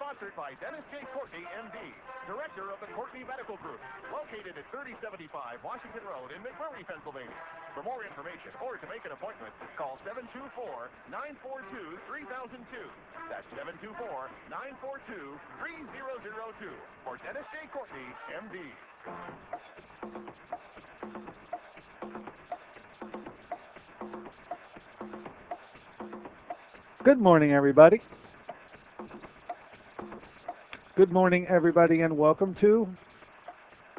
Sponsored by Dennis J. Courtney, M.D., Director of the Courtney Medical Group, located at 3075 Washington Road in McMurray, Pennsylvania. For more information or to make an appointment, call 724-942-3002. That's 724-942-3002 for Dennis J. Courtney, M.D. Good morning, everybody. Good morning, everybody, and welcome to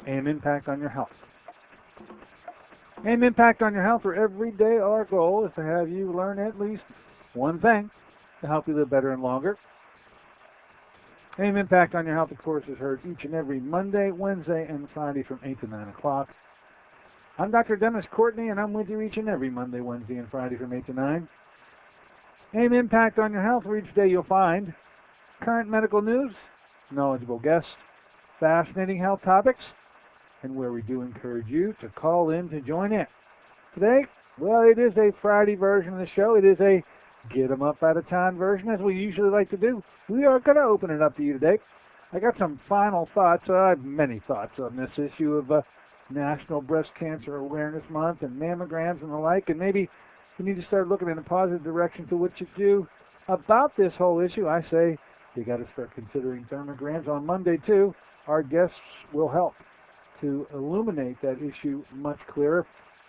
AM Impact on Your Health. AM Impact on Your Health, where every day our goal is to have you learn at least one thing to help you live better and longer. AM Impact on Your Health, of course, is heard each and every Monday, Wednesday, and Friday from 8 to 9 o'clock. I'm Dr. Dennis Courtney, and I'm with you each and every Monday, Wednesday, and Friday from 8 to 9. AM Impact on Your Health, where each day you'll find current medical news, knowledgeable guests, fascinating health topics, and where we do encourage you to call in to join in. Today, well, it is a Friday version of the show. It is a get 'em up out of town version, as we usually like to do. We are going to open it up to you today. I got some final thoughts. I have many thoughts on this issue of National Breast Cancer Awareness Month and mammograms and the like, and maybe we need to start looking in a positive direction to what you do about this whole issue. I say you got to start considering thermograms. On Monday, too, our guests will help to illuminate that issue much clearer.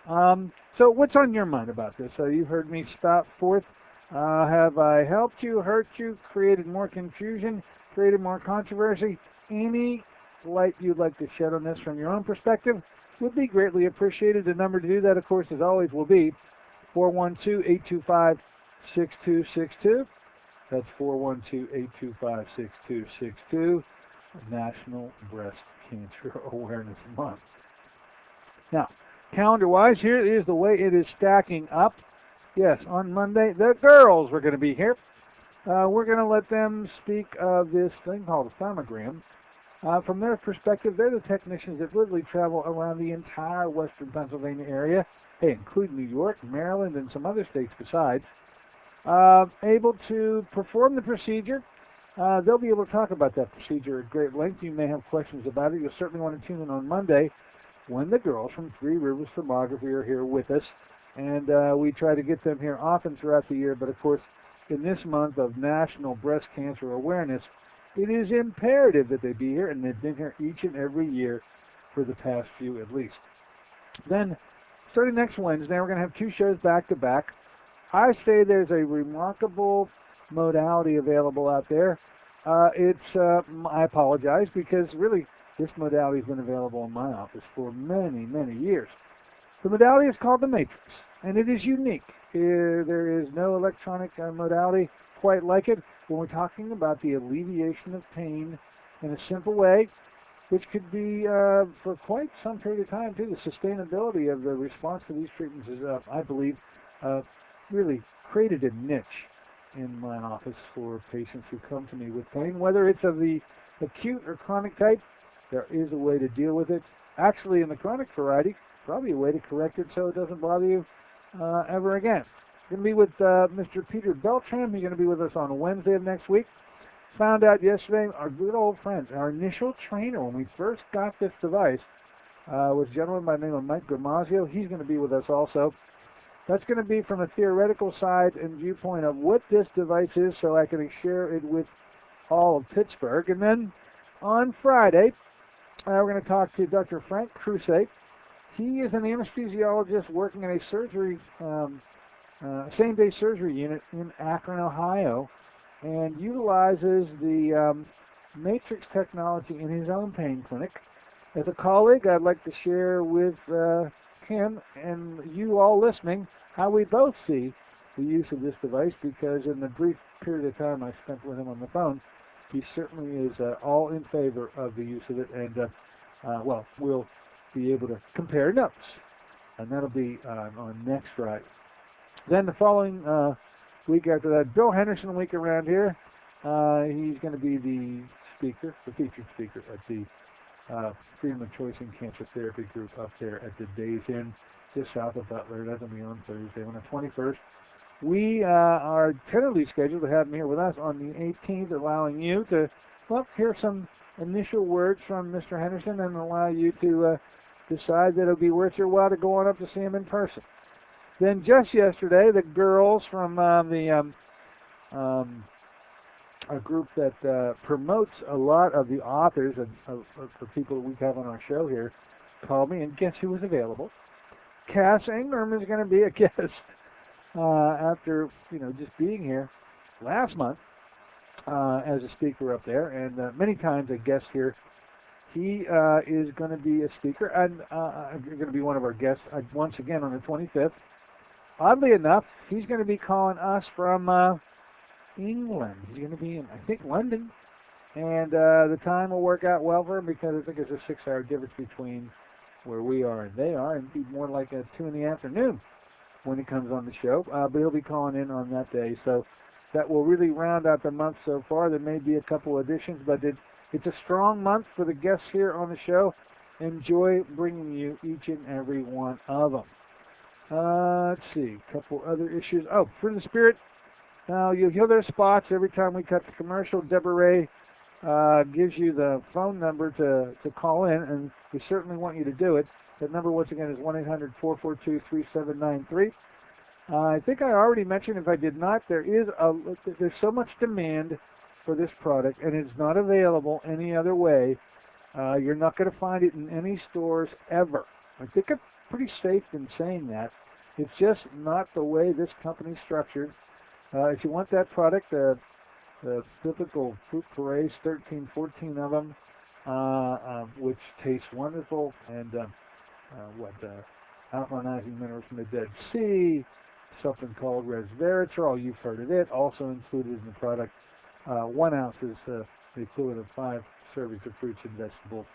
So what's on your mind about this? You've heard me spout forth. Have I helped you, hurt you, created more confusion, created more controversy? Any light you'd like to shed on this from your own perspective would be greatly appreciated. The number to do that, of course, as always, will be 412-825-6262. That's 412-825-6262. National Breast Cancer Awareness Month. Now, calendar-wise, here is the way it is stacking up. Yes, on Monday, the girls were going to be here. We're going to let them speak of this thing called a thermogram. From their perspective, they're the technicians that literally travel around the entire western Pennsylvania area, including New York, Maryland, and some other states besides, able to perform the procedure. They'll be able to talk about that procedure at great length. You may have questions about it. You'll certainly want to tune in on Monday when the girls from Three Rivers Thermography are here with us. And we try to get them here often throughout the year. But, of course, in this month of National Breast Cancer Awareness, it is imperative that they be here, and they've been here each and every year for the past few at least. Then, starting next Wednesday, we're going to have two shows back-to-back. I say there's a remarkable modality available out there. I apologize, because really this modality has been available in my office for many, many years. The modality is called the Matrix, and it is unique. There is no electronic modality quite like it when we're talking about the alleviation of pain in a simple way, which could be for quite some period of time, too. The sustainability of the response to these treatments is, I believe, really created a niche in my office for patients who come to me with pain. Whether it's of the acute or chronic type, there is a way to deal with it. Actually, in the chronic variety, probably a way to correct it so it doesn't bother you ever again. Going to be with Mr. Peter Beltram. He's going to be with us on Wednesday of next week. Found out yesterday, our good old friends, our initial trainer when we first got this device was a gentleman by the name of Mike Gramazio. He's going to be with us also. That's going to be from a theoretical side and viewpoint of what this device is, so I can share it with all of Pittsburgh. And then on Friday, we're going to talk to Dr. Frank Crusade. He is an anesthesiologist working in a surgery, same-day surgery unit in Akron, Ohio, and utilizes the Matrix technology in his own pain clinic. As a colleague, I'd like to share with him and you all listening how we both see the use of this device, because in the brief period of time I spent with him on the phone, he certainly is all in favor of the use of it, and we'll be able to compare notes, and that'll be on next Friday. Then the following week after that, Bill Henderson week around here, he's going to be the featured speaker at the Freedom of Choice in Cancer Therapy group up there at the Days Inn, just south of Butler. That's going to be on Thursday on the 21st. We are tentatively scheduled to have him here with us on the 18th, allowing you to well, hear some initial words from Mr. Henderson and allow you to decide that it'll be worth your while to go on up to see him in person. Then just yesterday, the girls from a group that promotes a lot of the authors of the people that we have on our show here called me, and guess who was available? Cass Ingram is going to be a guest after just being here last month as a speaker up there, and many times a guest here. He is going to be a speaker and going to be one of our guests once again on the 25th. Oddly enough, he's going to be calling us from England. He's going to be in, I think, London, and the time will work out well for him because I think there's a 6-hour difference between where we are and they are, and it'd be more like a 2 in the afternoon when he comes on the show. But he'll be calling in on that day, so that will really round out the month so far. There may be a couple additions, but it's a strong month for the guests here on the show. Enjoy bringing you each and every one of them. Let's see, a couple other issues. Oh, for the Spirit, now you'll hear their spots every time we cut the commercial. Deborah Ray gives you the phone number to call in, and we certainly want you to do it. That number, once again, is 1-800-442-3793. I think I already mentioned, if I did not, there's so much demand for this product, and it's not available any other way. You're not going to find it in any stores ever. I think I'm pretty safe in saying that. It's just not the way this company's structured. If you want that product, the typical fruit purees, 13, 14 of them, which taste wonderful, and alkalinizing minerals from the Dead Sea, something called resveratrol, you've heard of it, also included in the product. 1 ounce is the equivalent of 5 servings of fruits and vegetables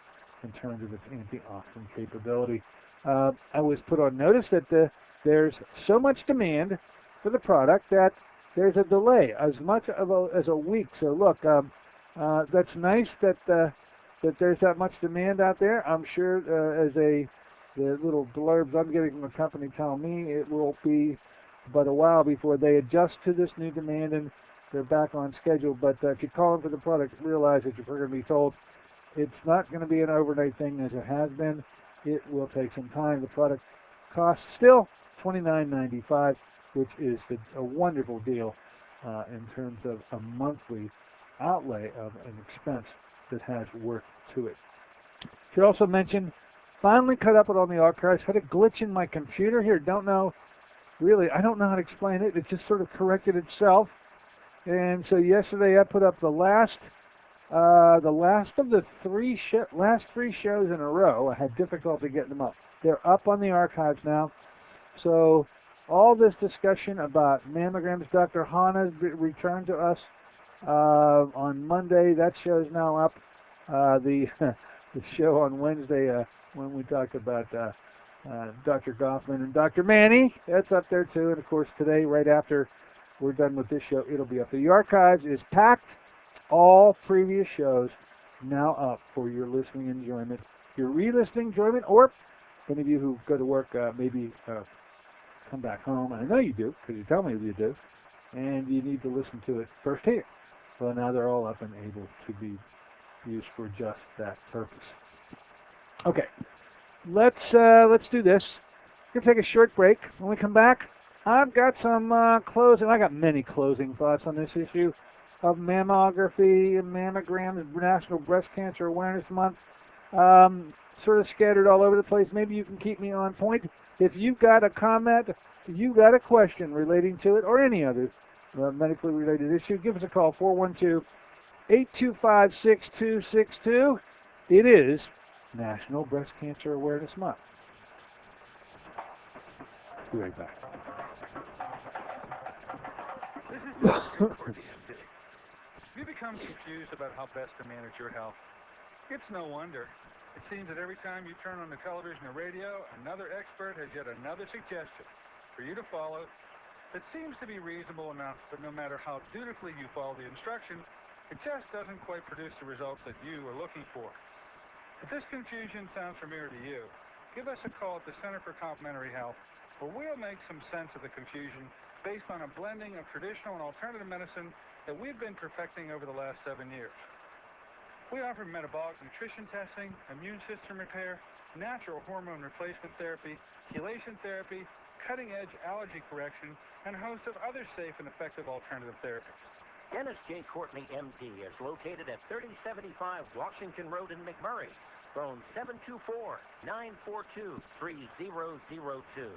in terms of its antioxidant capability. I was put on notice that there's so much demand for the product that there's a delay, as much as a week. So look, that's nice that there's that much demand out there. I'm sure the little blurbs I'm getting from the company tell me it will be but a while before they adjust to this new demand and they're back on schedule. But if you call in for the product, realize that you're going to be told it's not going to be an overnight thing as it has been. It will take some time. The product costs still $29.95, which is a wonderful deal in terms of a monthly outlay of an expense that has worth to it. Should also mention, finally cut up it on the archives. Had a glitch in my computer here. Don't know how to explain it. It just sort of corrected itself. And so yesterday I put up the last of the last three shows in a row. I had difficulty getting them up. They're up on the archives now. So all this discussion about mammograms, Dr. Hanna's returned to us on Monday. That show is now up. The show on Wednesday when we talked about Dr. Goffman and Dr. Manny, that's up there too. And of course today, right after we're done with this show, it'll be up. The archives is packed. All previous shows now up for your listening enjoyment, your re-listening enjoyment, or any of you who go to work maybe come back home, and I know you do because you tell me you do, and you need to listen to it firsthand. Well, now they're all up and able to be used for just that purpose. Okay, let's do this. We're gonna take a short break. When we come back, I've got some closing. I got many closing thoughts on this issue of mammography and mammograms, National Breast Cancer Awareness Month. Sort of scattered all over the place. Maybe you can keep me on point. If you've got a comment, if you've got a question relating to it, or any other medically related issue, give us a call, 412-825-6262. It is National Breast Cancer Awareness Month. Be right back. Have you become confused about how best to manage your health? It's no wonder. It seems that every time you turn on the television or radio, another expert has yet another suggestion for you to follow that seems to be reasonable enough, but no matter how dutifully you follow the instruction, it just doesn't quite produce the results that you are looking for. If this confusion sounds familiar to you, give us a call at the Center for Complementary Health, where we'll make some sense of the confusion based on a blending of traditional and alternative medicine that we've been perfecting over the last 7 years. We offer metabolic nutrition testing, immune system repair, natural hormone replacement therapy, chelation therapy, cutting-edge allergy correction, and a host of other safe and effective alternative therapies. Dennis J. Courtney, MD, is located at 3075 Washington Road in McMurray. Phone 724-942-3002.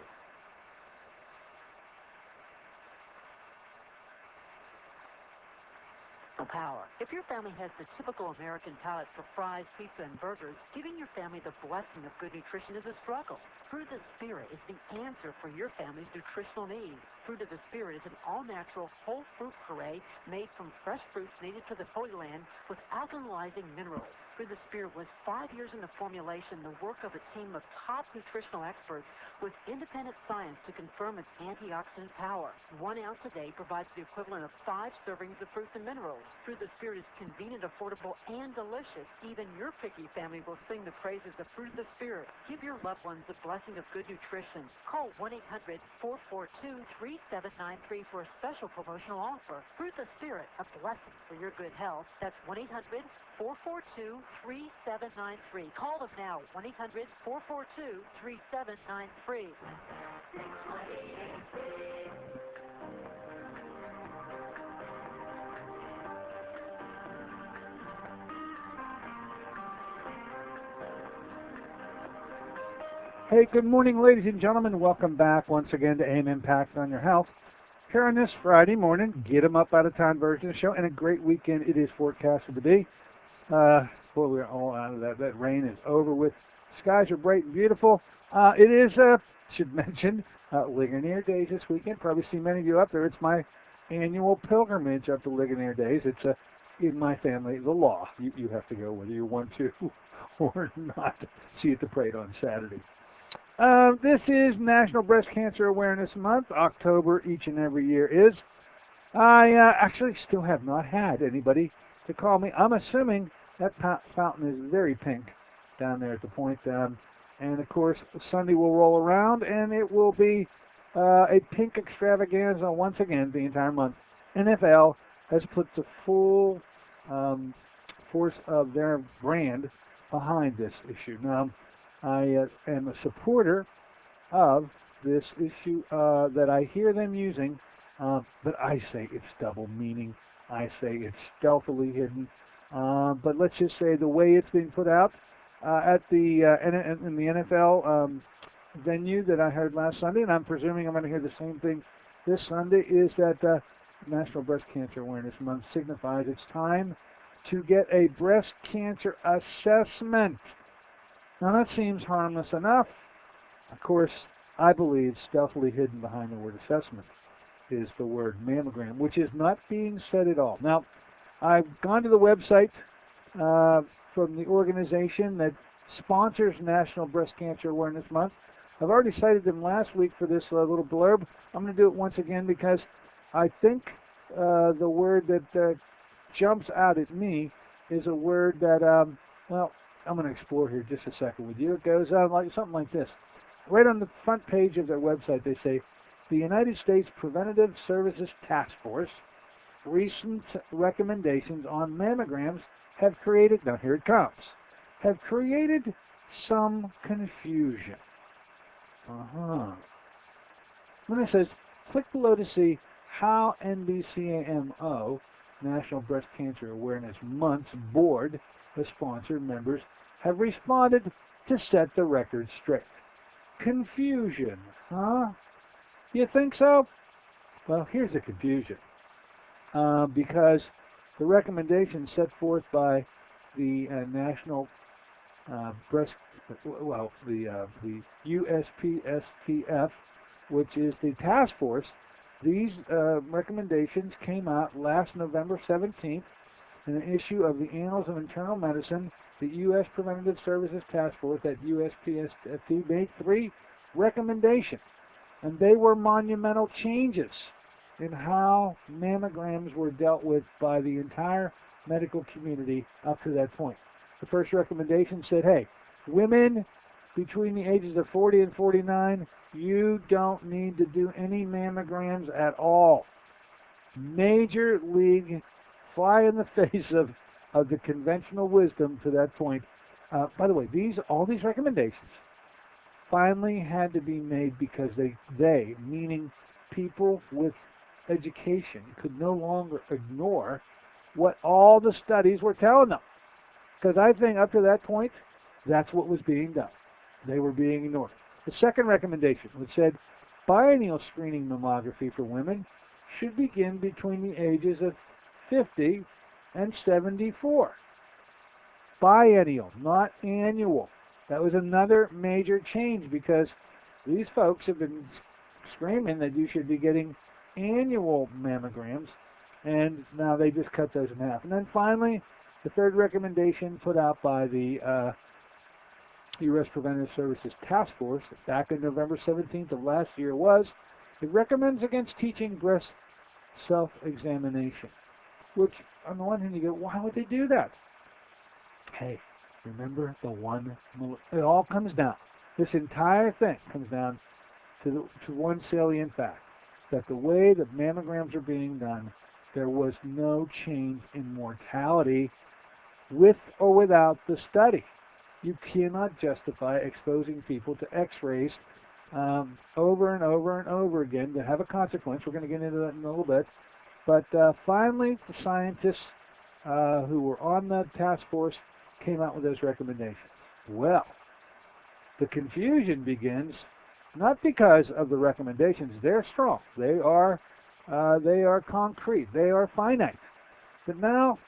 Power. If your family has the typical American palate for fries, pizza, and burgers, giving your family the blessing of good nutrition is a struggle. Fruit of the Spirit is the answer for your family's nutritional needs. Fruit of the Spirit is an all-natural, whole fruit puree made from fresh fruits native to the Holy Land with alkalizing minerals. Fruit of the Spirit was 5 years in the formulation, the work of a team of top nutritional experts with independent science to confirm its antioxidant power. 1 ounce a day provides the equivalent of 5 servings of fruits and minerals. Fruit of the Spirit is convenient, affordable, and delicious. Even your picky family will sing the praises of Fruit of the Spirit. Give your loved ones the blessing of good nutrition. Call 1-800-442-3793 for a special promotional offer. Fruit of the Spirit, a blessing for your good health. That's 1-800-442-3793. Call them now, 1-800-442-3793. Hey, good morning, ladies and gentlemen. Welcome back once again to AM Impact on Your Health. Here on this Friday morning, get 'em up out of town version of the show, and a great weekend it is forecasted to be. Boy, we're all out of that. That rain is over with. Skies are bright and beautiful. It is, should mention, Ligonier Days this weekend. Probably see many of you up there. It's my annual pilgrimage up to Ligonier Days. It's in my family, the law. You have to go whether you want to or not. See you at the parade on Saturday. This is National Breast Cancer Awareness Month. October each and every year is. I actually still have not had anybody to call me. I'm assuming that fountain is very pink down there at the point. And, of course, Sunday will roll around, and it will be a pink extravaganza once again the entire month. NFL has put the full force of their brand behind this issue. Now, I am a supporter of this issue that I hear them using, but I say it's double meaning. I say it's stealthily hidden. But let's just say the way it's being put out at the in the NFL venue that I heard last Sunday, and I'm presuming I'm going to hear the same thing this Sunday, is that National Breast Cancer Awareness Month signifies it's time to get a breast cancer assessment. Now that seems harmless enough. Of course, I believe stealthily hidden behind the word assessment is the word mammogram, which is not being said at all. Now, I've gone to the website from the organization that sponsors National Breast Cancer Awareness Month. I've already cited them last week for this little blurb. I'm going to do it once again because I think the word that jumps out at me is a word that, well, I'm going to explore here just a second with you. It goes like something like this. Right on the front page of their website, they say, the United States Preventative Services Task Force recent recommendations on mammograms have created, now here it comes, have created some confusion. Then it says, click below to see how NBCAMO, National Breast Cancer Awareness Month's board of sponsored members have responded to set the record straight. Confusion, huh? You think so? Well, here's the confusion. Because the recommendations set forth by the National Breast, well, the USPSTF, which is the task force, these recommendations came out last November 17th in an issue of the Annals of Internal Medicine. The U.S. Preventative Services Task Force, that USPSTF, made 3 recommendations, and they were monumental changes in how mammograms were dealt with by the entire medical community up to that point. The first recommendation said, hey, women between the ages of 40 and 49, you don't need to do any mammograms at all. Major league fly in the face of of the conventional wisdom to that point. By the way, all these recommendations finally had to be made because they, meaning people with education, could no longer ignore what all the studies were telling them. Because I think up to that point, that's what was being done. They were being ignored. The second recommendation, which said biennial screening mammography for women should begin between the ages of 50 and 74. Biennial, not annual. That was another major change because these folks have been screaming that you should be getting annual mammograms, and now they just cut those in half. And then finally, the third recommendation put out by the U.S. Preventive Services Task Force back on November 17th of last year was, it recommends against teaching breast self-examination. Which, on the one hand, you go, why would they do that? Hey, remember it all comes down. This entire thing comes down to one salient fact, that the way that mammograms are being done, there was no change in mortality with or without the study. You cannot justify exposing people to x-rays over and over and over again to have a consequence. We're going to get into that in a little bit. But finally, the scientists who were on the task force came out with those recommendations. Well, the confusion begins not because of the recommendations. They're strong. They are concrete. They are finite. But now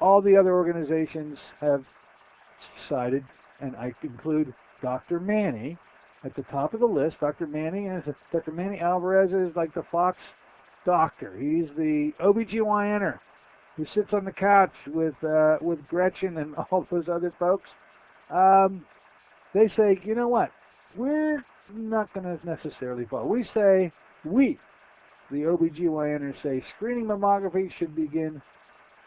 all the other organizations have decided, and I include Dr. Manny at the top of the list. Dr. Manny Alvarez is like the Fox doctor. He's the OBGYNer who sits on the couch with Gretchen and all those other folks. They say, you know what? We're not going to necessarily follow. We, the OBGYNers, say screening mammography should begin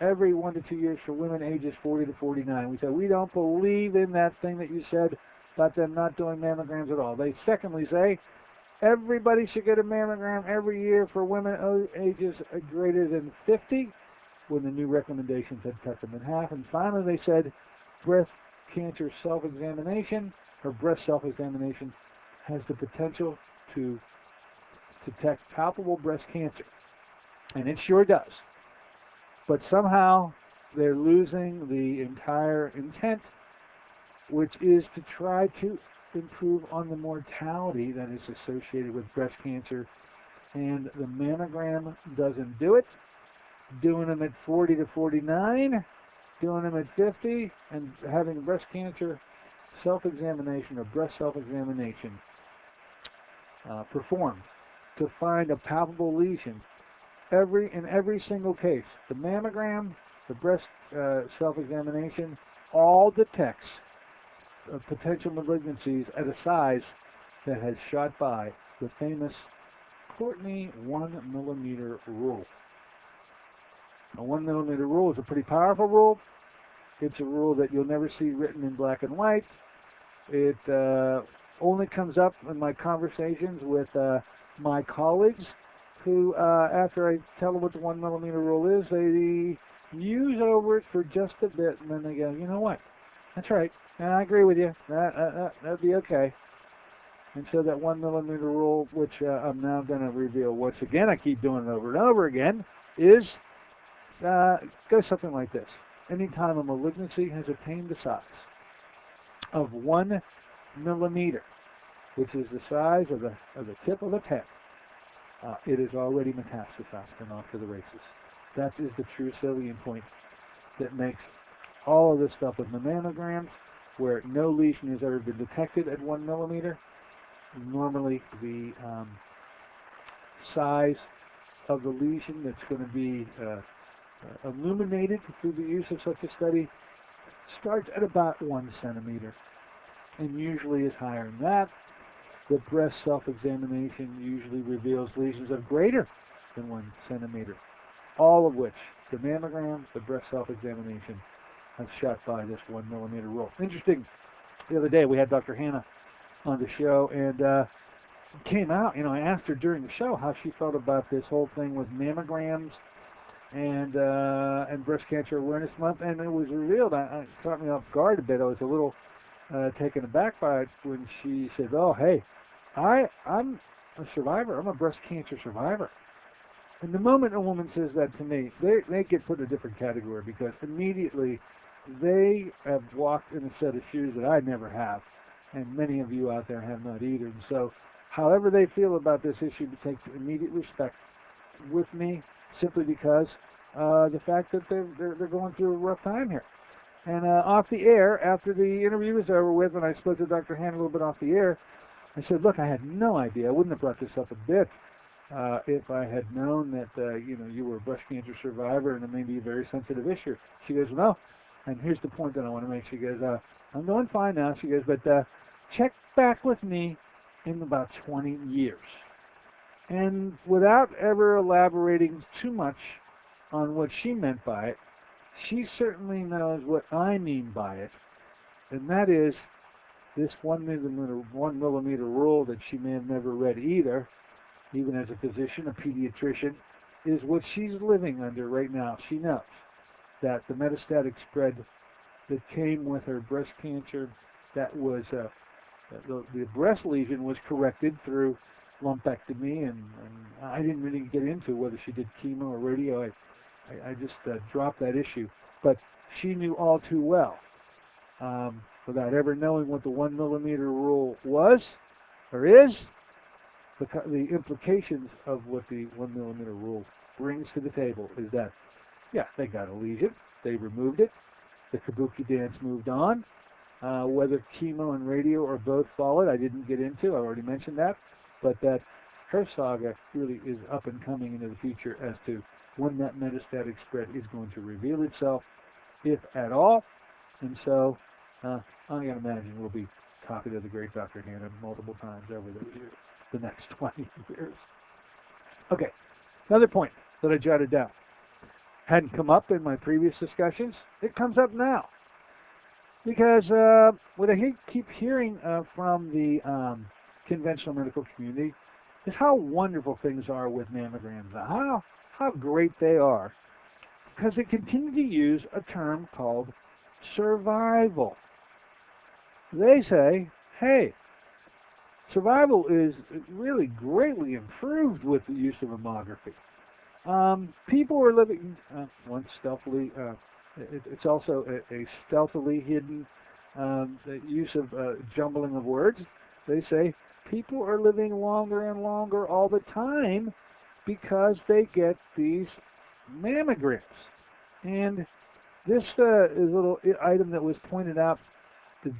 every 1 to 2 years for women ages 40 to 49. We say we don't believe in that thing that you said about them not doing mammograms at all. They secondly say everybody should get a mammogram every year for women ages greater than 50, when the new recommendations had cut them in half. And finally they said breast cancer self-examination, or breast self-examination, has the potential to detect palpable breast cancer. And it sure does. But somehow they're losing the entire intent, which is to try to improve on the mortality that is associated with breast cancer. And the mammogram doesn't do it. Doing them at 40 to 49, doing them at 50, and having breast cancer self-examination or breast self-examination performed to find a palpable lesion in every single case. The mammogram, the breast self-examination, all detects potential malignancies at a size that has shot by the famous Courtney 1 millimeter rule. A 1 millimeter rule is a pretty powerful rule. It's a rule that you'll never see written in black and white. It only comes up in my conversations with my colleagues who, after I tell them what the 1 millimeter rule is, they muse over it for just a bit, and then they go, you know what? That's right. I agree with you. That'd be okay. And so that 1 millimeter rule, which I'm now going to reveal once again, I keep doing it over and over again, is goes something like this. Anytime a malignancy has attained the size of 1 millimeter, which is the size of the tip of a pen, it is already metastasized and off to the races. That is the true salient point that makes all of this stuff with the mammograms, where no lesion has ever been detected at 1 millimeter. Normally, the size of the lesion that's going to be illuminated through the use of such a study starts at about 1 centimeter and usually is higher than that. The breast self-examination usually reveals lesions of greater than 1 centimeter, all of which the mammogram, the breast self-examination, have shot by this 1 millimeter rule. Interesting, the other day we had Dr. Hannah on the show, and it came out, I asked her during the show how she felt about this whole thing with mammograms and Breast Cancer Awareness Month, and it was revealed. It caught me off guard a bit. I was a little taken aback by it when she said, "Oh, hey, I'm a survivor. I'm a breast cancer survivor." And the moment a woman says that to me, they get put in a different category because immediately they have walked in a set of shoes that I never have, and many of you out there have not either. And so, however they feel about this issue, takes immediate respect with me, simply because the fact that they're going through a rough time here. And off the air, after the interview was over with, and I spoke to Dr. Han a little bit off the air, I said, "Look, I had no idea. I wouldn't have brought this up a bit if I had known that you were a breast cancer survivor and it may be a very sensitive issue." She goes, "No," and here's the point that I want to make. She goes, "I'm doing fine now." She goes, "But check back with me in about 20 years." And without ever elaborating too much on what she meant by it, she certainly knows what I mean by it, and that is this 1 millimeter rule that she may have never read either, even as a physician, a pediatrician, is what she's living under right now. She knows that the metastatic spread that came with her breast cancer, that was the breast lesion was corrected through lumpectomy, and I didn't really get into whether she did chemo or radio. I just dropped that issue. But she knew all too well, without ever knowing what the 1 millimeter rule was or is, the implications of what the 1 millimeter rule brings to the table is that, yeah, they got a lesion, they removed it, the kabuki dance moved on. Whether chemo and radio or both followed, I didn't get into. I already mentioned that. But that her saga really is up and coming into the future as to when that metastatic spread is going to reveal itself, if at all. And so I can imagine we'll be talking to the great Dr. Hanna multiple times over the next 20 years. Okay, another point that I jotted down. Hadn't come up in my previous discussions. It comes up now. Because what I keep hearing from the conventional medical community is how wonderful things are with mammograms, how great they are, because they continue to use a term called survival. They say, hey, survival is really greatly improved with the use of mammography. People are living, once stealthily, it's also a stealthily hidden use of jumbling of words. They say people are living longer and longer all the time because they get these mammograms. And this is a little item that was pointed out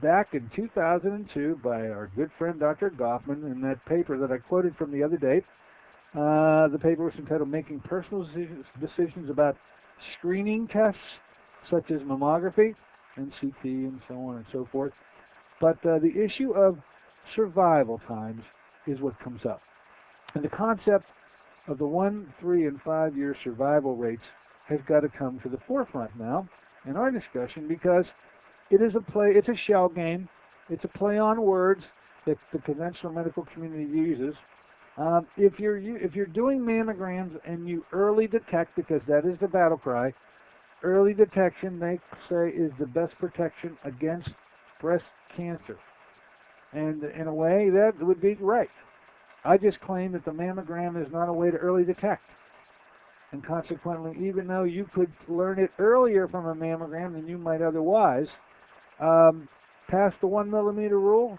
back in 2002 by our good friend Dr. Goffman in that paper that I quoted from the other day. The paper was entitled "Making Personal Decisions About Screening Tests such as mammography and CT and so on and so forth." But the issue of survival times is what comes up. And the concept of the 1, 3, and 5 year survival rates has got to come to the forefront now in our discussion, because it is it's a shell game, it's a play on words that the conventional medical community uses. If you're doing mammograms and you early detect, because that is the battle cry, early detection, they say, is the best protection against breast cancer. And in a way, that would be right. I just claim that the mammogram is not a way to early detect. And consequently, even though you could learn it earlier from a mammogram than you might otherwise, past the 1 millimeter rule,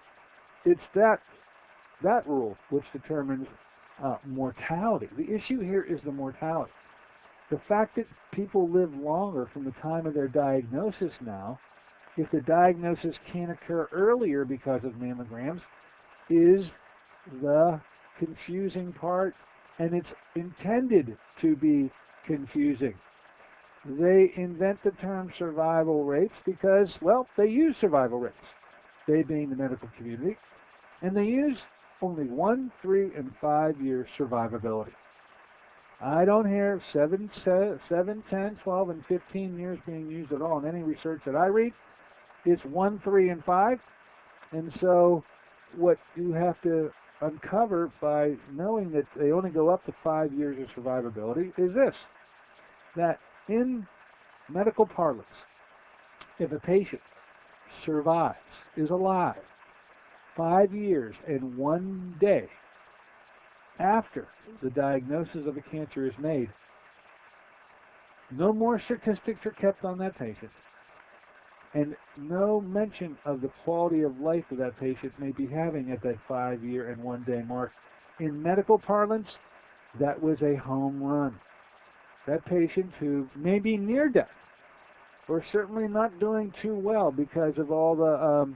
it's that rule which determines mortality. The issue here is the mortality. The fact that people live longer from the time of their diagnosis now, if the diagnosis can occur earlier because of mammograms, is the confusing part, and it's intended to be confusing. They invent the term survival rates because, well, they use survival rates, they being the medical community, and they use only 1, 3, and 5 year survivability. I don't hear 7, 10, 12, and 15 years being used at all in any research that I read. It's 1, 3, and 5. And so what you have to uncover by knowing that they only go up to 5 years of survivability is this. that in medical parlance, if a patient survives, is alive, 5 years and 1 day after the diagnosis of a cancer is made, no more statistics are kept on that patient, and no mention of the quality of life that that patient may be having at that 5 year and 1 day mark. In medical parlance, that was a home run. That patient who may be near death, or certainly not doing too well because of all the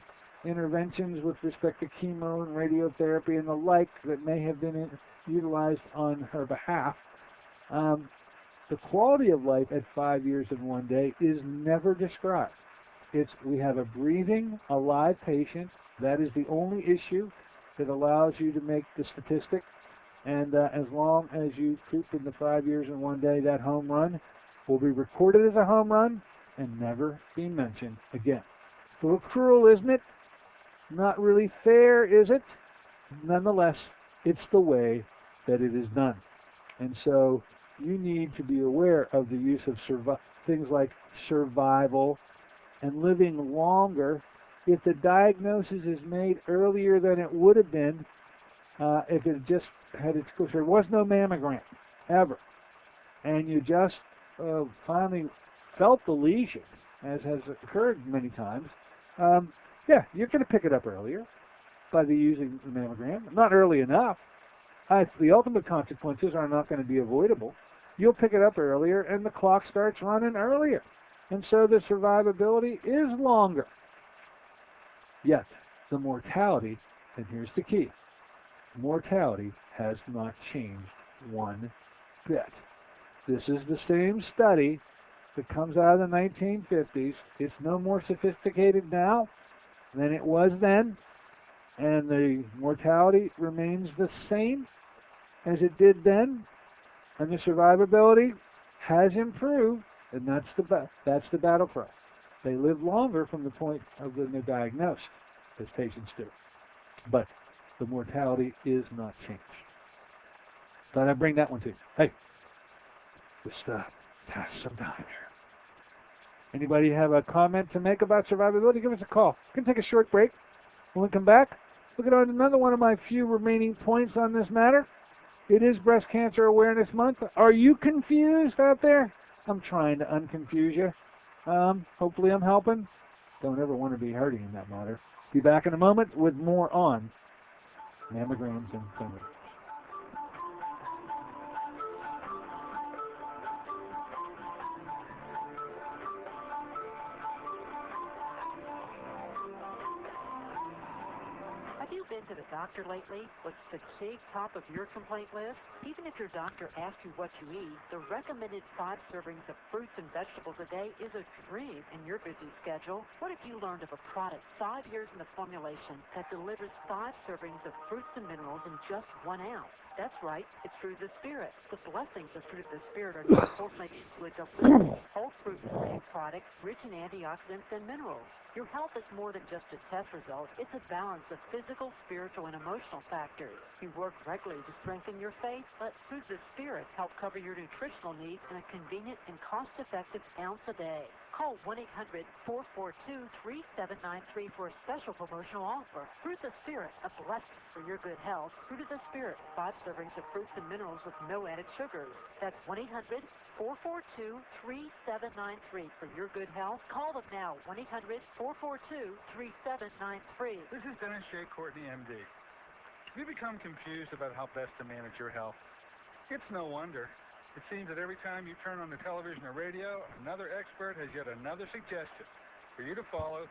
interventions with respect to chemo and radiotherapy and the like that may have been utilized on her behalf, the quality of life at 5 years and 1 day is never described. We have a breathing, alive patient. That is the only issue that allows you to make the statistic. And as long as you creep in the 5 years and 1 day, that home run will be recorded as a home run and never be mentioned again. A little cruel, isn't it? Not really fair, is it? Nonetheless, it's the way that it is done. And so you need to be aware of the use of things like survival and living longer. If the diagnosis is made earlier than it would have been, if it just had its course, there was no mammogram ever, and you just finally felt the lesion, as has occurred many times, yeah, you're going to pick it up earlier by using the mammogram. Not early enough. The ultimate consequences are not going to be avoidable. You'll pick it up earlier, and the clock starts running earlier. And so the survivability is longer. Yet, the mortality, and here's the key, mortality has not changed one bit. This is the same study that comes out of the 1950s. It's no more sophisticated now than it was then, and the mortality remains the same as it did then, and the survivability has improved, and that's the battle cry. They live longer from the point of when they're diagnosed, as patients do, but the mortality is not changed. Thought I'd bring that one to you. Hey, just pass some time here. Anybody have a comment to make about survivability? Give us a call. We can take a short break. When we come back, look at another one of my few remaining points on this matter. It is Breast Cancer Awareness Month. Are you confused out there? I'm trying to unconfuse you. Hopefully I'm helping. Don't ever want to be hurting in that matter. Be back in a moment with more on mammograms and thermograms. Have you been to the doctor lately? What's the big top of your complaint list? Even if your doctor asks you what you eat, the recommended 5 servings of fruits and vegetables a day is a dream in your busy schedule. What if you learned of a product 5 years in the formulation that delivers 5 servings of fruits and minerals in just 1 ounce? That's right, it's Fruit of the Spirit. The blessings of Fruit of the Spirit are transformed into a delicious whole fruit and product rich in antioxidants and minerals. Your health is more than just a test result. It's a balance of physical, spiritual, and emotional factors. You work regularly to strengthen your faith. Let Fruit of the Spirit help cover your nutritional needs in a convenient and cost-effective ounce a day. Call 1-800-442-3793 for a special promotional offer. Fruit of the Spirit, a blessing for your good health. Fruit of the Spirit, 5 servings of fruits and minerals with no added sugars. That's 1-800-442-3793 for your good health. Call them now, 1-800-442-3793. This is Dennis J. Courtney, MD. Have you become confused about how best to manage your health? It's no wonder. It seems that every time you turn on the television or radio, another expert has yet another suggestion for you to follow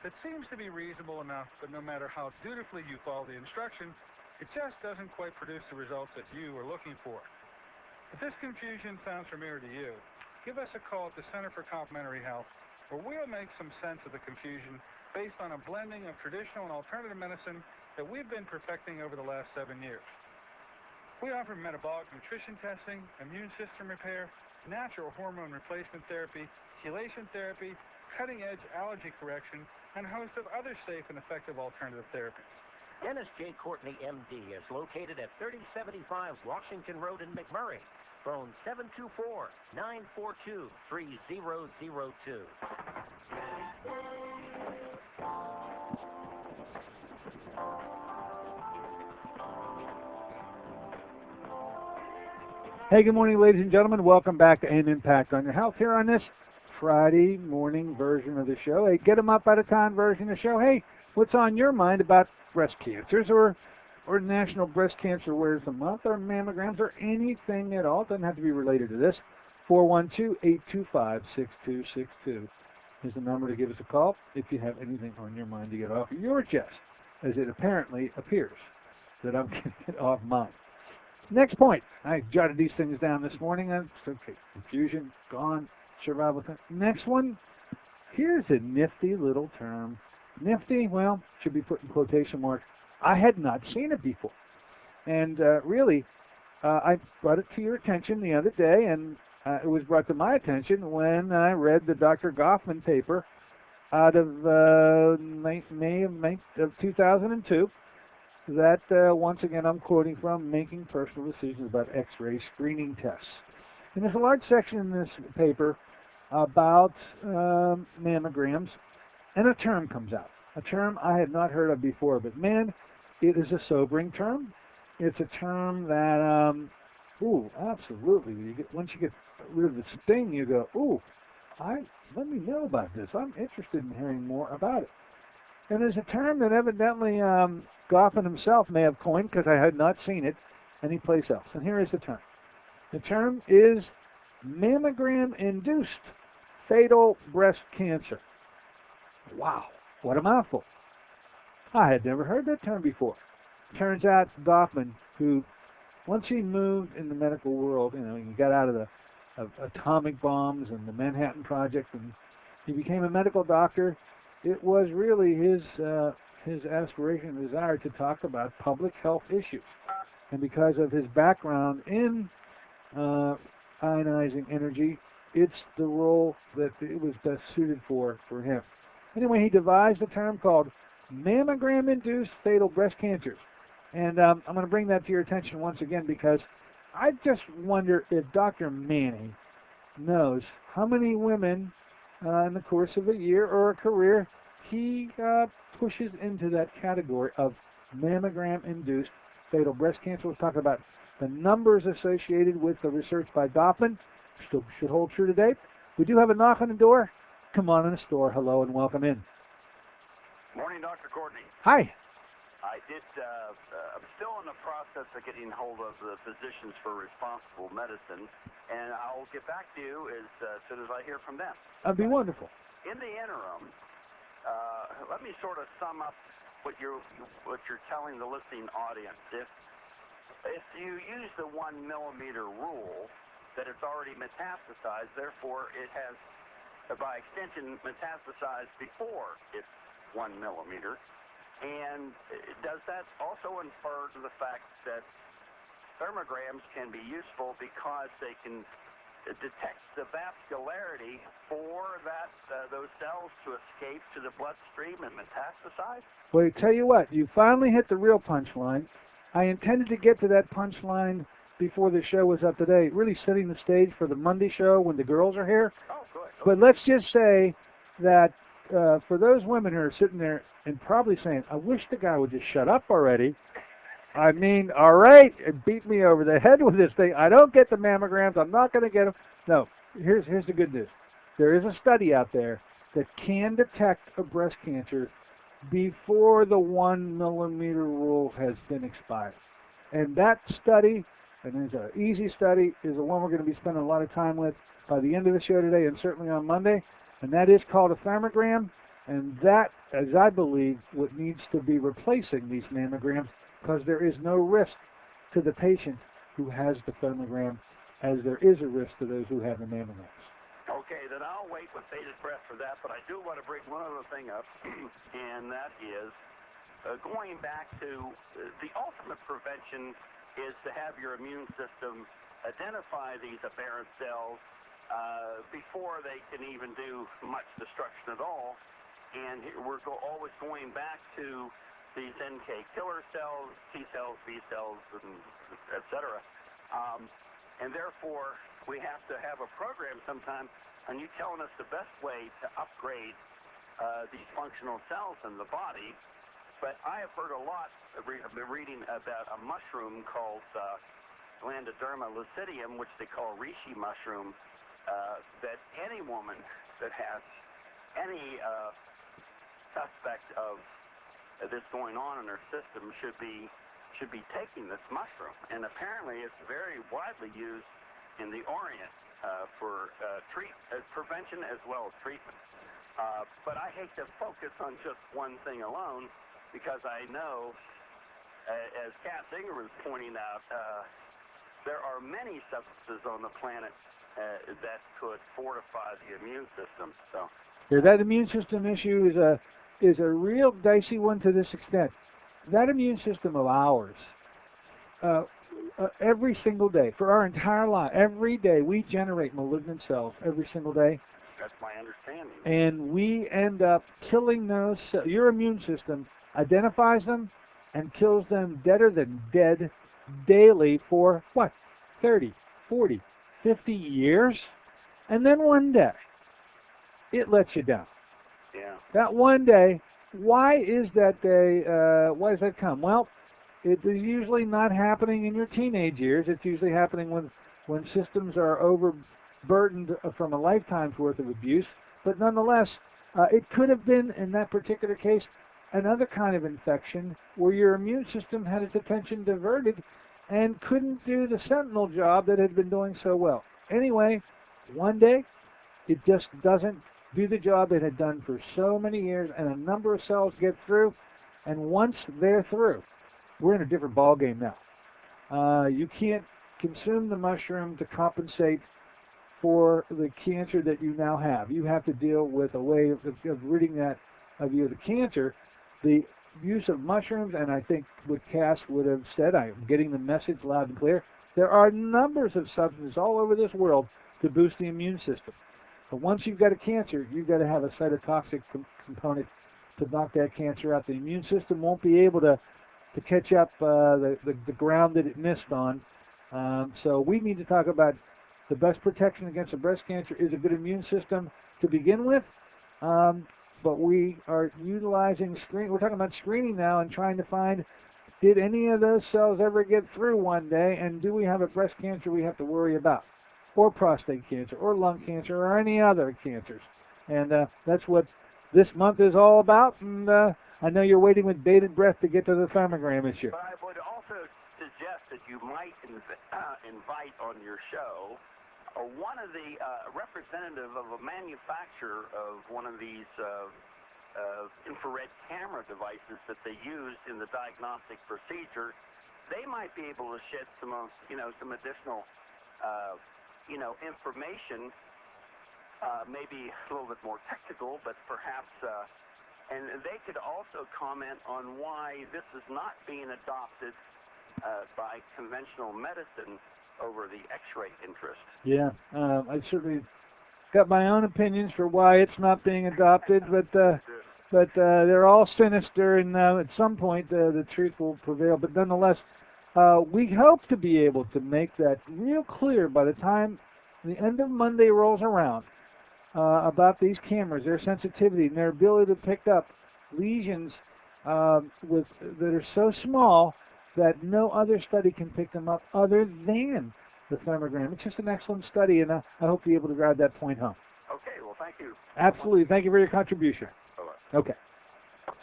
that seems to be reasonable enough, but no matter how dutifully you follow the instruction, it just doesn't quite produce the results that you are looking for. If this confusion sounds familiar to you, give us a call at the Center for Complementary Health, where we'll make some sense of the confusion based on a blending of traditional and alternative medicine that we've been perfecting over the last 7 years. We offer metabolic nutrition testing, immune system repair, natural hormone replacement therapy, chelation therapy, cutting-edge allergy correction, and a host of other safe and effective alternative therapies. Dennis J. Courtney, MD, is located at 3075 Washington Road in McMurray. Phone 724-942-3002. Hey, good morning, ladies and gentlemen. Welcome back to An Impact on Your Health here on this Friday morning version of the show. Hey, get 'em up out of town version of the show. Hey, what's on your mind about breast cancers or National Breast Cancer Awareness Month or mammograms or anything at all? It doesn't have to be related to this. 412-825-6262 is the number to give us a call if you have anything on your mind to get off your chest, as it apparently appears that I'm getting it off mine. Next point. I jotted these things down this morning. Okay, confusion, gone, survival. Next one. Here's a nifty little term. Nifty, well, should be put in quotation marks. I had not seen it before. And really, I brought it to your attention the other day, and it was brought to my attention when I read the Dr. Goffman paper out of May of 2002. That, once again, I'm quoting from Making Personal Decisions About X-Ray Screening Tests. And there's a large section in this paper about mammograms, and a term comes out. A term I had not heard of before, but man, it is a sobering term. It's a term that, absolutely. Once you get rid of the sting, you go, let me know about this. I'm interested in hearing more about it. And there's a term that evidently Goffman himself may have coined because I had not seen it anyplace else. And here is the term. The term is mammogram-induced fatal breast cancer. Wow, what a mouthful. I had never heard that term before. Turns out Goffman, who once he moved in the medical world, he got out of the atomic bombs and the Manhattan Project, and he became a medical doctor. It was really his aspiration and desire to talk about public health issues. And because of his background in ionizing energy, it's the role that it was best suited for him. Anyway, he devised a term called mammogram-induced fatal breast cancer. And I'm going to bring that to your attention once again because I just wonder if Dr. Manning knows how many women in the course of a year or a career he pushes into that category of mammogram-induced fatal breast cancer. We'll talk about the numbers associated with the research by Goffman. Still should hold true today. We do have a knock on the door. Come on in the store. Hello and welcome in. Morning, Dr. Courtney. Hi. I'm still in the process of getting hold of the Physicians for Responsible Medicine, and I'll get back to you as soon as I hear from them. That'd be wonderful. In the interim, let me sort of sum up what you're telling the listening audience. If you use the 1 millimeter rule, that it's already metastasized, therefore it has, by extension, metastasized before it's 1 millimeter. And does that also infer to the fact that thermograms can be useful because they can detect the vascularity for those cells to escape to the bloodstream and metastasize? Well, I tell you what, you finally hit the real punchline. I intended to get to that punchline before the show was up today, really setting the stage for the Monday show when the girls are here. Oh, good. But let's just say that for those women who are sitting there and probably saying, I wish the guy would just shut up already. I mean, all right, it beat me over the head with this thing. I don't get the mammograms. I'm not going to get them. No, here's the good news. There is a study out there that can detect a breast cancer before the 1 millimeter rule has been expired. And that study, and it's an easy study, is the one we're going to be spending a lot of time with by the end of the show today and certainly on Monday. And that is called a thermogram. And that, as I believe, what needs to be replacing these mammograms, because there is no risk to the patient who has the thermogram as there is a risk to those who have the mammograms. Okay, then I'll wait with bated breath for that, but I do want to bring one other thing up, and that is going back to the ultimate prevention is to have your immune system identify these aberrant cells before they can even do much destruction at all. And we're always going back to these NK killer cells, T cells, B cells, and et cetera. and therefore we have to have a program sometime on you telling us the best way to upgrade these functional cells in the body. But I have heard a lot, I've been reading about a mushroom called Glandoderma lucidium, which they call reishi mushroom, that any woman that has any suspect of this going on in her system should be taking this mushroom. And apparently it's very widely used in the Orient for prevention as well as treatment. But I hate to focus on just one thing alone, because I know, as Kat Singer was pointing out, there are many substances on the planet that could fortify the immune system. So yeah, that immune system issue is a real dicey one to this extent. That immune system of ours, every single day, for our entire life, every day we generate malignant cells every single day. That's my understanding. And we end up killing those cells. Your immune system identifies them and kills them deader than dead daily for, what, 30, 40, 50 years? And then one day, it lets you down. Yeah. That one day, why is that day, why does that come? Well, it is usually not happening in your teenage years. It's usually happening when systems are overburdened from a lifetime's worth of abuse. But nonetheless, it could have been, in that particular case, another kind of infection where your immune system had its attention diverted and couldn't do the sentinel job that had been doing so well. Anyway, one day, it just doesn't do the job it had done for so many years, and a number of cells get through, and once they're through, we're in a different ballgame now. You can't consume the mushroom to compensate for the cancer that you now have. You have to deal with a way of ridding that of you of the cancer. The use of mushrooms, and I think what Cass would have said, I'm getting the message loud and clear, there are numbers of substances all over this world to boost the immune system. But once you've got a cancer, you've got to have a cytotoxic component to knock that cancer out. The immune system won't be able to catch up the ground that it missed on. So we need to talk about the best protection against a breast cancer is a good immune system to begin with. But we are utilizing we're talking about screening now and trying to find, did any of those cells ever get through one day, and do we have a breast cancer we have to worry about, or prostate cancer, or lung cancer, or any other cancers? And that's what this month is all about. And I know you're waiting with bated breath to get to the Thermogram issue. But I would also suggest that you might invite on your show one of the representative of a manufacturer of one of these infrared camera devices that they used in the diagnostic procedure. They might be able to shed some additional information, maybe a little bit more technical, but perhaps, and they could also comment on why this is not being adopted by conventional medicine over the X-ray interest. Yeah, I certainly got my own opinions for why it's not being adopted, but they're all sinister, and at some point the truth will prevail. But nonetheless, we hope to be able to make that real clear by the time the end of Monday rolls around about these cameras, their sensitivity, and their ability to pick up lesions that are so small that no other study can pick them up other than the Thermogram. It's just an excellent study, and I hope to be able to drive that point home. Okay, well, thank you. Absolutely. Thank you for your contribution. Bye-bye. Okay.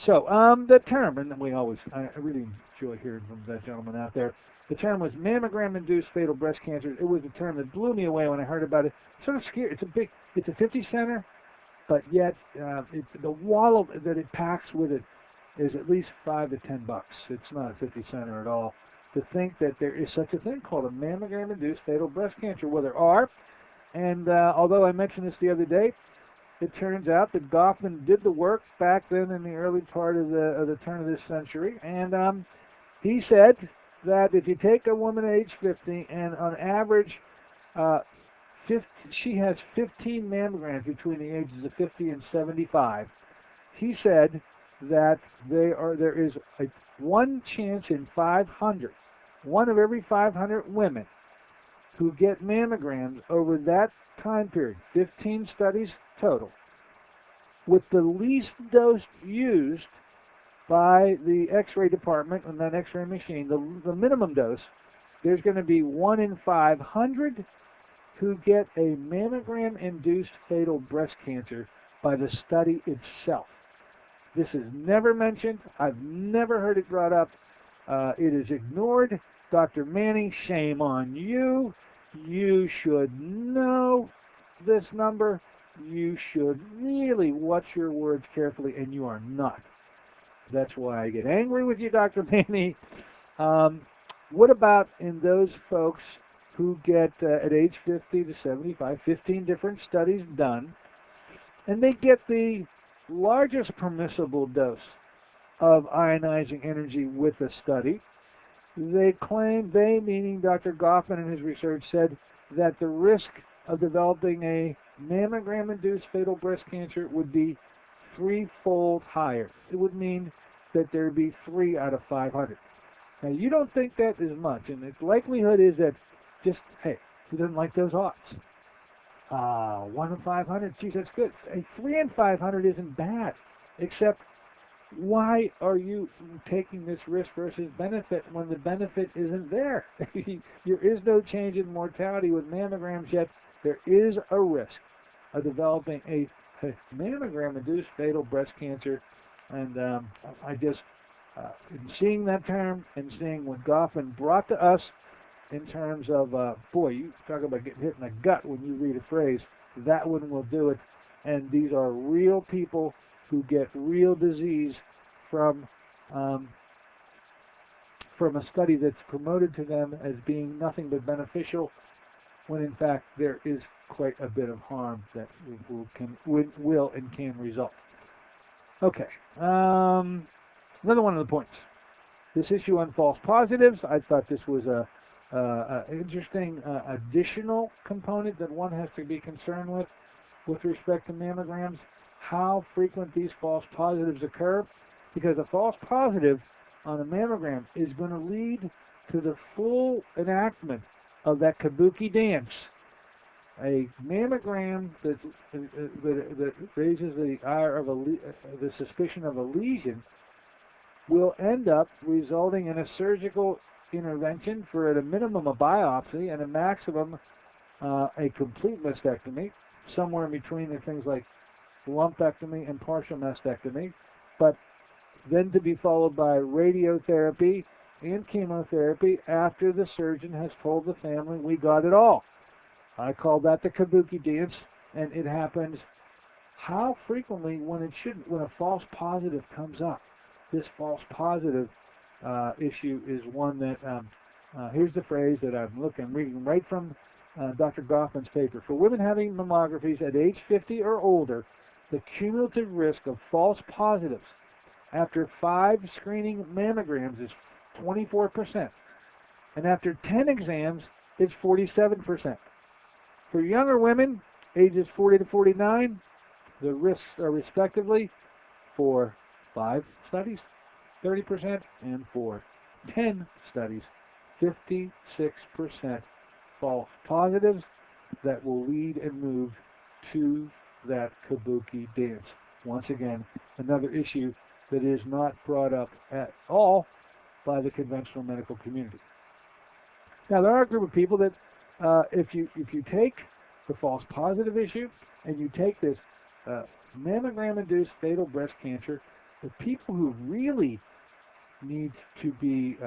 So, the term, and I really enjoy hearing from that gentleman out there. The term was mammogram-induced fatal breast cancer. It was a term that blew me away when I heard about it. Sort of scary. It's a 50-center, but yet the wall that it packs with it is at least $5 to $10. It's not a 50-center at all. To think that there is such a thing called a mammogram-induced fatal breast cancer. Well, there are, and although I mentioned this the other day, it turns out that Goffman did the work back then in the early part of the turn of this century, and he said that if you take a woman age 50 and on average she has 15 mammograms between the ages of 50 and 75, he said that there is one chance in 500, one of every 500 women who get mammograms over that time period, 15 studies total, with the least dose used by the X-ray department on that X-ray machine, the minimum dose, there's going to be 1 in 500 who get a mammogram-induced fatal breast cancer by the study itself. This is never mentioned. I've never heard it brought up. It is ignored. Dr. Manning, shame on you. You should know this number. You should really watch your words carefully, and you are not. That's why I get angry with you, Dr. Manning. What about in those folks who get, at age 50 to 75, 15 different studies done, and they get the largest permissible dose of ionizing energy with a study? They claim, they meaning Dr. Goffman and his research, said that the risk of developing a mammogram-induced fatal breast cancer would be threefold higher. It would mean that there would be 3 out of 500. Now, you don't think that is much, and its likelihood is that just, hey, who doesn't like those odds? 1 in 500, geez, that's good. A 3 in 500 isn't bad, except why are you taking this risk versus benefit when the benefit isn't there? There is no change in mortality with mammograms, yet there is a risk of developing a mammogram-induced fatal breast cancer. And I just, in seeing that term and seeing what Goffman brought to us in terms of, boy, you talk about getting hit in the gut when you read a phrase, that one will do it. And these are real people who get real disease from a study that's promoted to them as being nothing but beneficial, when in fact there is quite a bit of harm that will and can result. Okay, another one of the points. This issue on false positives, I thought this was a interesting additional component that one has to be concerned with respect to mammograms. How frequent these false positives occur, because a false positive on a mammogram is going to lead to the full enactment of that kabuki dance. A mammogram that raises the ire of the suspicion of a lesion will end up resulting in a surgical intervention for, at a minimum, a biopsy, and a maximum, a complete mastectomy. Somewhere in between are things like lumpectomy and partial mastectomy, but then to be followed by radiotherapy and chemotherapy after the surgeon has told the family, we got it all. I call that the kabuki dance, and it happens how frequently when it shouldn't, when a false positive comes up. This false positive issue is one that, here's the phrase that I'm reading right from Dr. Goffman's paper. For women having mammographies at age 50 or older, the cumulative risk of false positives after 5 screening mammograms is 24%, and after 10 exams, it's 47%. For younger women, ages 40 to 49, the risks are respectively for 5 studies, 30%, and for 10 studies, 56% false positives that will lead and move to that kabuki dance. Once again, another issue that is not brought up at all by the conventional medical community. Now, there are a group of people that if you take the false positive issue and you take this mammogram-induced fatal breast cancer, the people who really need to be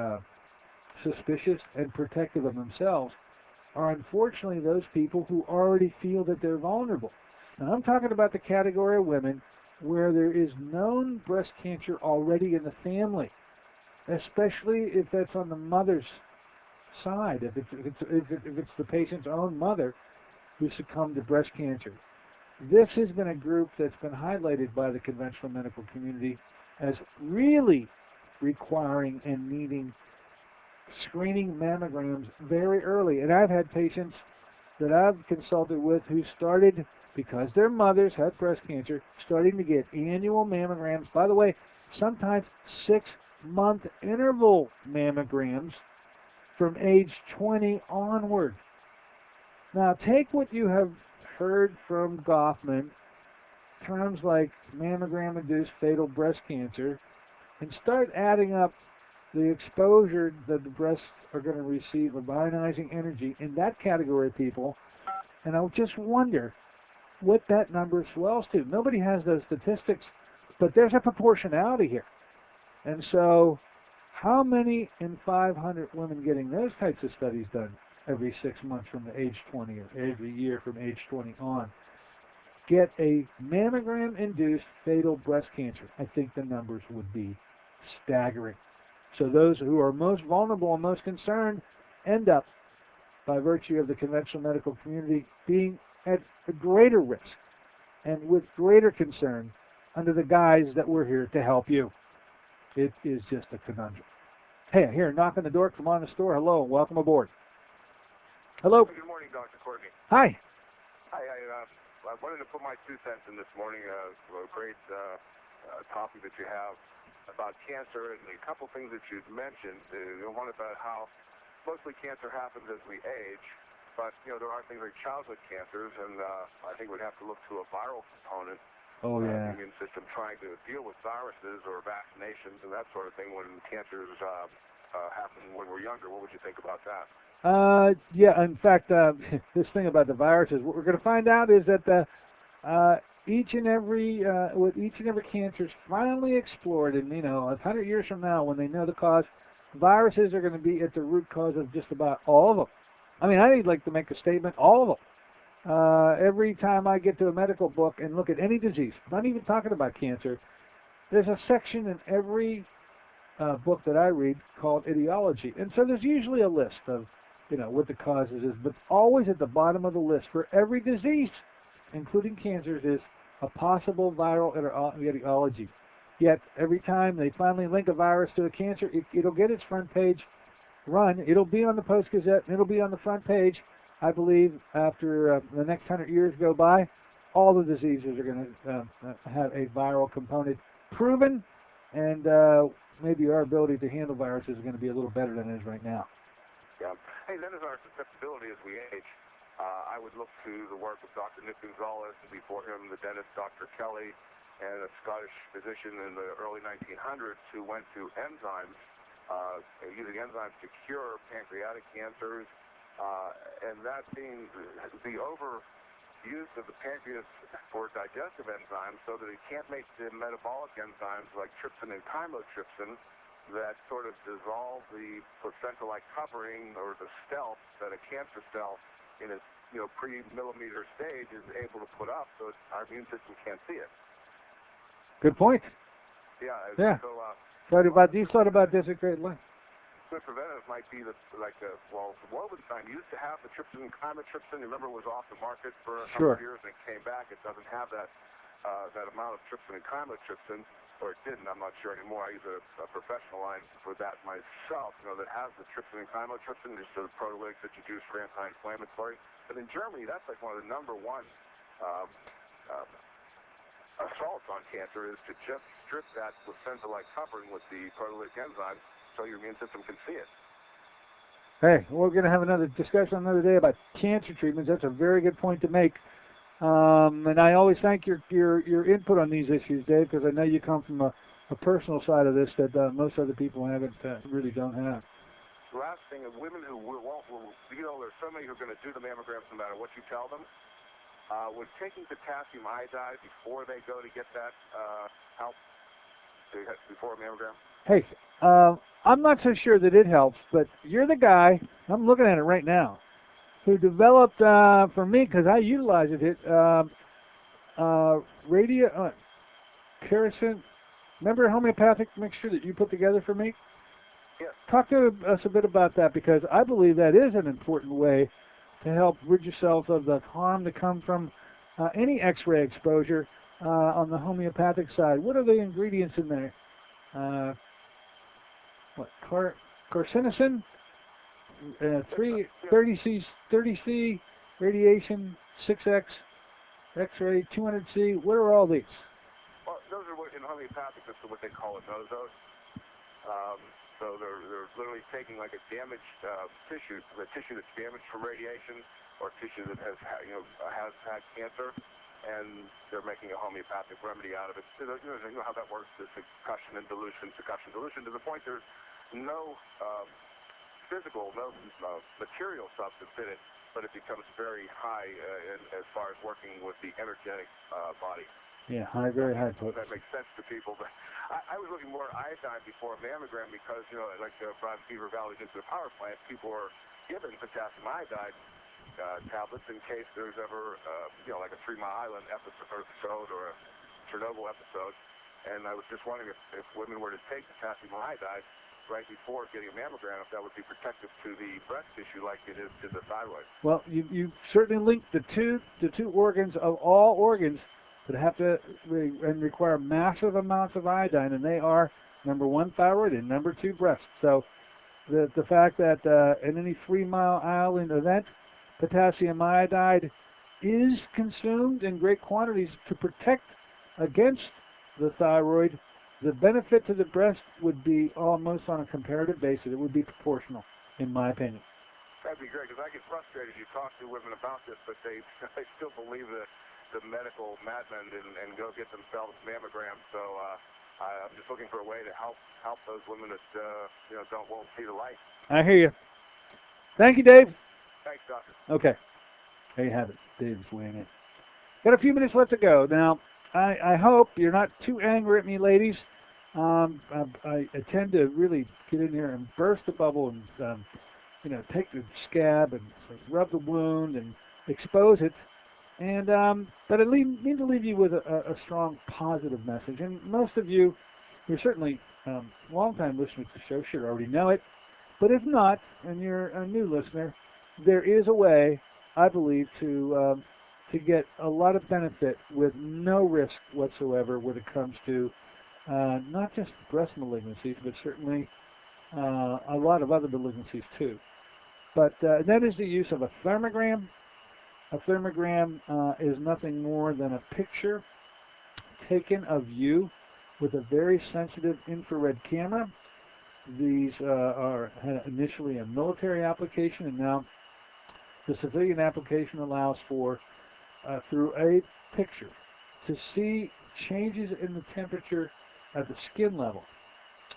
suspicious and protective of themselves are unfortunately those people who already feel that they're vulnerable. Now, I'm talking about the category of women where there is known breast cancer already in the family, especially if that's on the mother's side, if it's the patient's own mother who succumbed to breast cancer. This has been a group that's been highlighted by the conventional medical community as really requiring and needing screening mammograms very early. And I've had patients that I've consulted with who started, because their mothers had breast cancer, starting to get annual mammograms. By the way, sometimes 6-month interval mammograms from age 20 onward. Now take what you have heard from Goffman, terms like mammogram-induced fatal breast cancer, and start adding up the exposure that the breasts are going to receive of ionizing energy in that category of people, and I just wonder what that number swells to. Nobody has those statistics, but there's a proportionality here. And so how many in 500 women getting those types of studies done every 6 months from the age 20 or every year from age 20 on get a mammogram-induced fatal breast cancer? I think the numbers would be staggering. So those who are most vulnerable and most concerned end up, by virtue of the conventional medical community, being at a greater risk and with greater concern under the guise that we're here to help you. It is just a conundrum. Hey, I hear a knock on the door. Come on in the store. Hello, welcome aboard. Hello. Good morning, Dr. Courtney. Hi. Hi, I wanted to put my 2 cents in this morning. A great topic that you have about cancer, and a couple things that you mentioned. One about how mostly cancer happens as we age, but there are things like childhood cancers, and I think we'd have to look to a viral component. Oh, yeah. The immune system trying to deal with viruses or vaccinations and that sort of thing when cancers happen when we're younger. What would you think about that? Yeah, in fact, this thing about the viruses, what we're going to find out is that each and every cancer is finally explored, and 100 years from now, when they know the cause, viruses are going to be at the root cause of just about all of them. I mean, I'd like to make a statement, all of them. Every time I get to a medical book and look at any disease, not even talking about cancer, there's a section in every book that I read called etiology. And so there's usually a list of, what the causes is, but always at the bottom of the list for every disease, including cancers, is a possible viral etiology. Yet every time they finally link a virus to a cancer, it'll get its front page run. It'll be on the Post-Gazette, and it'll be on the front page. I believe after the next 100 years go by, all the diseases are going to have a viral component proven, and maybe our ability to handle viruses is going to be a little better than it is right now. Yeah. Hey, then as our susceptibility as we age, I would look to the work of Dr. Nick Gonzalez, and before him the dentist Dr. Kelly, and a Scottish physician in the early 1900s who went to enzymes, using enzymes to cure pancreatic cancers, and that being the overuse of the pancreas for digestive enzymes so that it can't make the metabolic enzymes like trypsin and chymotrypsin that sort of dissolve the placental-like covering or the stealth that a cancer cell in its pre-millimeter stage is able to put up so our immune system can't see it. Good point. Yeah. Yeah. So, you thought about this at great length. Good preventative might be the Wobenstein used to have the trypsin and chymotrypsin. Remember, it was off the market for a couple of years, and it came back. It doesn't have that amount of trypsin and chymotrypsin, or it didn't. I'm not sure anymore. I use a professional line for that myself. That has the trypsin and chymotrypsin, just the proteolytics that you use for anti-inflammatory. But in Germany, that's like one of the number one assaults on cancer is to just strip that placenta-like covering with the proteolytic enzymes so your immune system can see it. Hey, we're going to have another discussion another day about cancer treatments. That's a very good point to make. And I always thank your input on these issues, Dave, because I know you come from a personal side of this that most other people really don't have. Last thing, women who won't, there's so many who are going to do the mammograms no matter what you tell them. Would taking potassium iodide before they go to get that help before a mammogram? Hey, I'm not so sure that it helps, but you're the guy, I'm looking at it right now, who developed for me, because I utilize it, kerosene. Remember a homeopathic mixture that you put together for me? Yes. Talk to us a bit about that, because I believe that is an important way to help rid yourself of the harm that comes from any X-ray exposure on the homeopathic side. What are the ingredients in there? Carcinosin, 30C radiation, 6X, X-ray, 200C. What are all these? Well, those are in homeopathic. That's what they call it, nozos. So they're literally taking like a damaged tissue, the tissue that's damaged from radiation, or tissue that has had cancer, and they're making a homeopathic remedy out of it. You know how that works, the succussion dilution to the point there's no physical, no material substance in it, but it becomes very high as far as working with the energetic body. Yeah, very high potency. That makes sense to people, but I was looking more at iodine before a mammogram because, like Broad Beaver Valley's into the power plant, people were given potassium iodide tablets in case there's ever, like a 3 Mile Island episode or a Chernobyl episode. And I was just wondering if women were to take potassium iodide right before getting a mammogram, if that would be protective to the breast tissue like it is to the thyroid. Well, you certainly link the two organs of all organs that have to and require massive amounts of iodine, and they are number 1 thyroid and number 2 breast. So the fact that in any 3 Mile Island event, potassium iodide is consumed in great quantities to protect against the thyroid, the benefit to the breast would be almost on a comparative basis. It would be proportional, in my opinion. That'd be great, because I get frustrated. You talk to women about this, but they still believe the medical madmen and go get themselves mammograms. So I'm just looking for a way to help those women that won't see the light. I hear you. Thank you, Dave. Thanks, Doctor. Okay. There you have it. Dave's weighing in. Got a few minutes left to go. Now, I hope you're not too angry at me, ladies. I tend to really get in here and burst the bubble and, take the scab and rub the wound and expose it. And but I need to leave you with a strong positive message. And most of you, you're certainly long-time listeners to the show, should already know it. But if not, and you're a new listener, there is a way, I believe, to get a lot of benefit with no risk whatsoever when it comes to not just breast malignancies, but certainly a lot of other malignancies too. But that is the use of a thermogram. A thermogram is nothing more than a picture taken of you with a very sensitive infrared camera. These had initially a military application, and now the civilian application allows for, through a picture, to see changes in the temperature at the skin level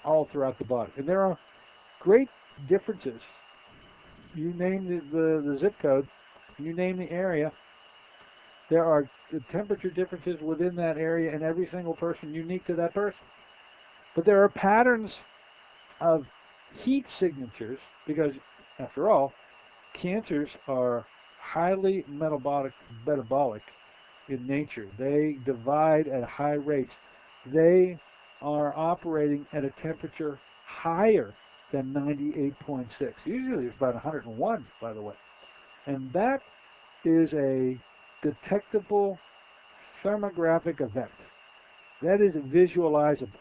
all throughout the body. And there are great differences. You name the zip code, you name the area, there are the temperature differences within that area in every single person, unique to that person. But there are patterns of heat signatures, because after all, cancers are highly metabolic in nature. They divide at high rates. They are operating at a temperature higher than 98.6. Usually it's about 101, by the way. And that is a detectable thermographic event. That is visualizable.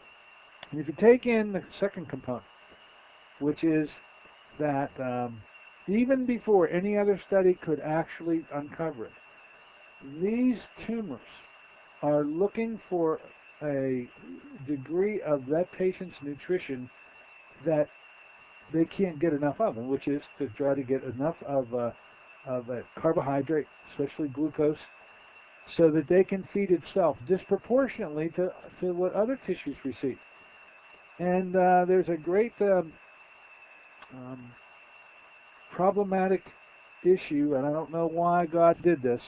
And if you take in the second component, which is that even before any other study could actually uncover it, these tumors are looking for a degree of that patient's nutrition that they can't get enough of, which is to try to get enough of a carbohydrate, especially glucose, so that they can feed itself disproportionately to what other tissues receive. And there's a great problematic issue, and I don't know why God did this,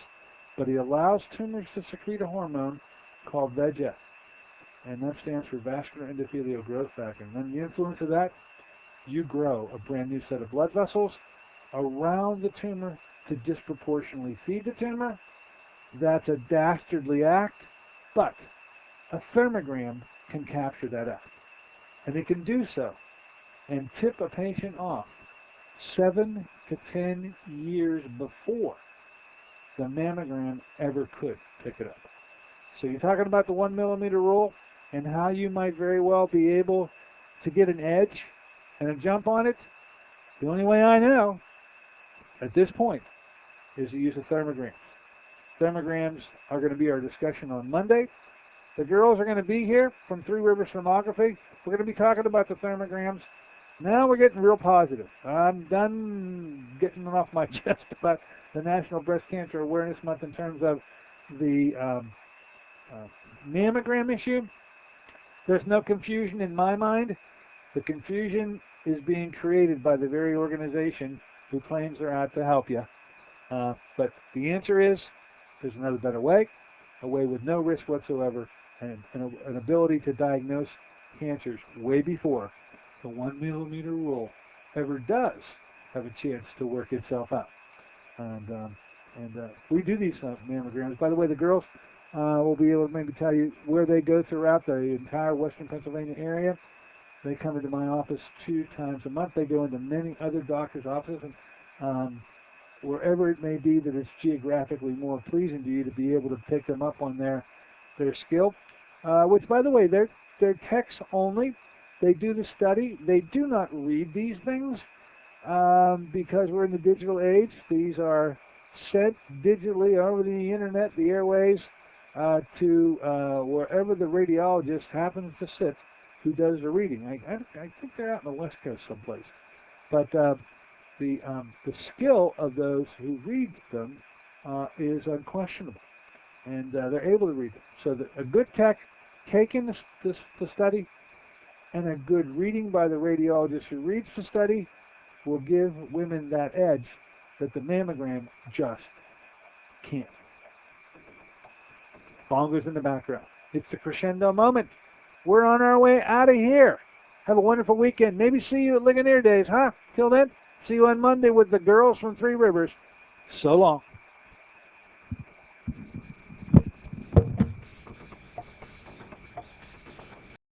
but He allows tumors to secrete a hormone called VEGF, and that stands for vascular endothelial growth factor. And then the influence of that, you grow a brand new set of blood vessels around the tumor to disproportionately feed the tumor. That's a dastardly act, but a thermogram can capture that act. And it can do so and tip a patient off 7 to 10 years before the mammogram ever could pick it up. So you're talking about the 1 millimeter rule and how you might very well be able to get an edge and a jump on it. The only way I know at this point is to use a thermogram. Thermograms are going to be our discussion on Monday. The girls are going to be here from Three Rivers Thermography. We're going to be talking about the thermograms. Now we're getting real positive. I'm done getting off my chest about the National Breast Cancer Awareness Month in terms of the mammogram issue. There's no confusion in my mind. The confusion is being created by the very organization who claims they're out to help you. But the answer is there's another better way, a way with no risk whatsoever, and an ability to diagnose cancers way before the 1 millimeter rule ever does have a chance to work itself out. And we do these mammograms. By the way, the girls will be able to maybe tell you where they go throughout the entire western Pennsylvania area. They come into my office 2 times a month. They go into many other doctors' offices, and wherever it may be that it's geographically more pleasing to you to be able to pick them up on their skill. Which, by the way, they're text only. They do the study. They do not read these things because we're in the digital age. These are sent digitally over the internet, the airways, to wherever the radiologist happens to sit who does the reading. I think they're out in the West Coast someplace. But the skill of those who read them is unquestionable, and they're able to read them. So a good tech taking the study and a good reading by the radiologist who reads the study will give women that edge that the mammogram just can't. Bongos in the background. It's the crescendo moment. We're on our way out of here. Have a wonderful weekend. Maybe see you at Ligonier Days, huh? Till then, see you on Monday with the girls from Three Rivers. So long.